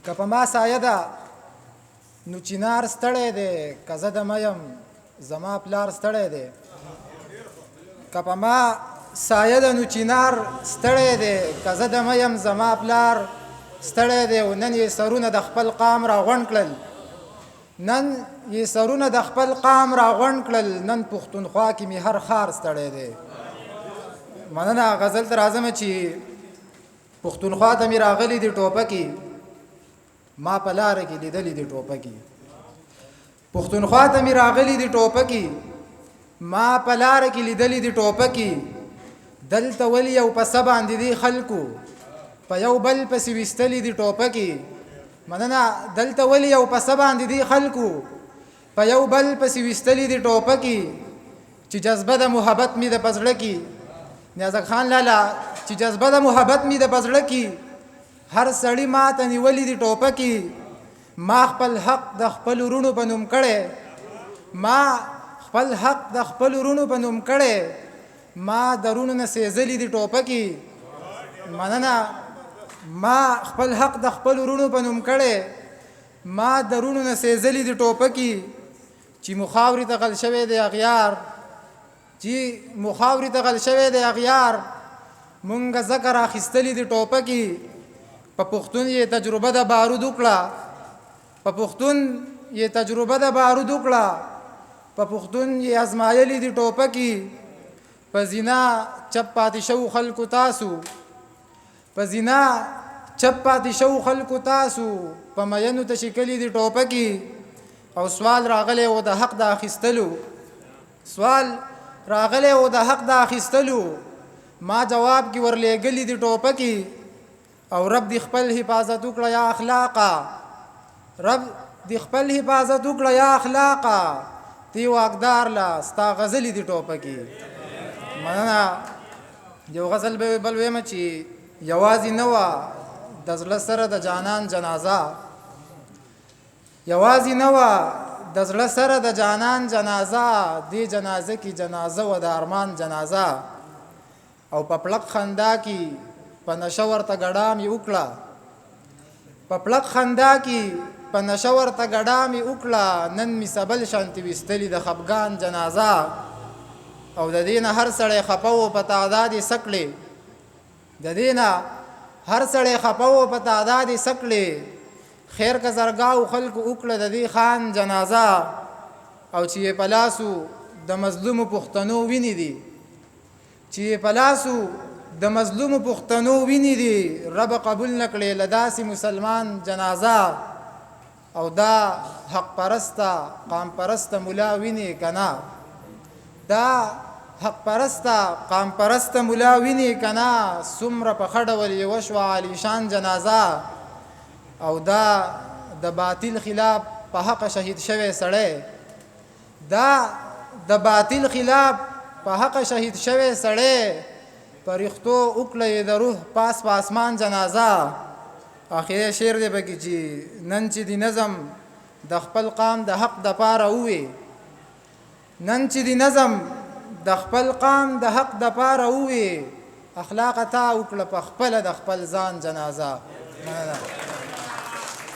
که په ما سایه ده نو چینار ستړی دی، که زه د میم زما پلار ستړی دی. که په ما سایه ده نو چینار ستړی دی، که زه د میم زما پلار ستړی دی. او نن یې سرونه د خپل قام راغونډ کړل، نن یې سرونه د خپل قام راغونډ کړل، نن پښتونخوا کې مې هر ښار ستړی دی. مننه. غزل ته راځم چې پښتونخوا ته مې راغلي دي ټوپکې، ما په لاره کې لیدلې دي ټوپکې. پښتونخوا ته مې راغلي دي ټوپکې، ما په لاره کې لیدلې دي ټوپکې. دلته ولې یو پسه باندې دي خلکو په یو بل پسې ویستلې دي ټوپکې. مننه. دلته ولې یو پسه باندې دي خلکو په یو بل پسې ویستلې دي ټوپکې. چې جذبه د محبت مې د پزړه کې، نیازک خان لالا، چې جذبه د محبت مې د پزړه کې، هر سړی ما ته نیولې دي ټوپکې. ما خپل حق د خپل ورونو په نوم کړی، ما خپل حق د خپل ورونو په نوم کړی، ما درونو نه سېزلې دي ټوپکې. مننه. ما خپل حق د خپل ورونو په نوم کړی، ما درونو نه سېزلې دي ټوپکې. چې مخاورې ته غل شوی دی اغیار، چې مخاورې ته غل شوی دی اغیار، مونږ ذکر اخیستلې دي ټوپکې. په پښتون یې تجربه د بارود وکړه، په پښتون یې تجربه د بارود وکړه، په پښتون یې ازمایلې دي ټوپکې. په زنا چپ پاتې شو خلکو تاسو، په زنا چپ پاتې شو خلکو تاسو، په مینو ته شکلې دي ټوپکې. او سوال راغلی و د حق د اخیستلو، سوال راغلی و د حق د اخیستلو، ما جواب کې ورلېږلې دي ټوپکې. او رب دی خپل حفاظت وکړه یا اخلاقا، رب دی خپل حفاظت وکړه یا اخلاقا، تی واقدار لا ستا غزلې دي ټوپکې. مننه. یو غزل به بل ویمه چې یوازې نه وه د زړه سره د جانان جنازه، یوازې نه وه د زړه سره د جانان جنازه، دې جنازه کې جنازه و د ارمان جنازه. او په پړق خندا کې په نشه ورته ګډا مې وکړه، په پړق خندا کې په نشه ورته ګډا مې وکړه، نن مې سبل شانتې ویستلې د خفګان جنازه. او د دې نه هر سړی خفه و په تعداد یې سکړې، د دې نه هر سړی خفه و په تعداد یې سکړې. خیر که زرګاو خلکو وکړه د دې خان جنازه. او چې یې په لاسو د مظلومو پښتنو وینې دي، چې یې په لاسو د مظلومو پښتنو وینې دي، رب قبول نه کړې له داسې مسلمان جنازه. او دا حق پرسته قام پرسته مولا وینې که نه، دا حق پرسته قام پرسته مولا وینې که نه، څومره په ښه ډول یې وشوه عالیشان جنازه. او دا د باطل خلاف په حق شهید شوی سړی، دا د باطل خلاف په حق شهید شوی سړی، پرښتو وکړه یې د روح پاس په اسمان جنازه. اخري شعر دی پکې چې نن چې دی نظم د خپل قام د حق د پاره ووې، نن چې دی نظم د خپل قام د حق د پاره ووې، اخلاق تا وکړه په خپله د خپل ځان جنازه.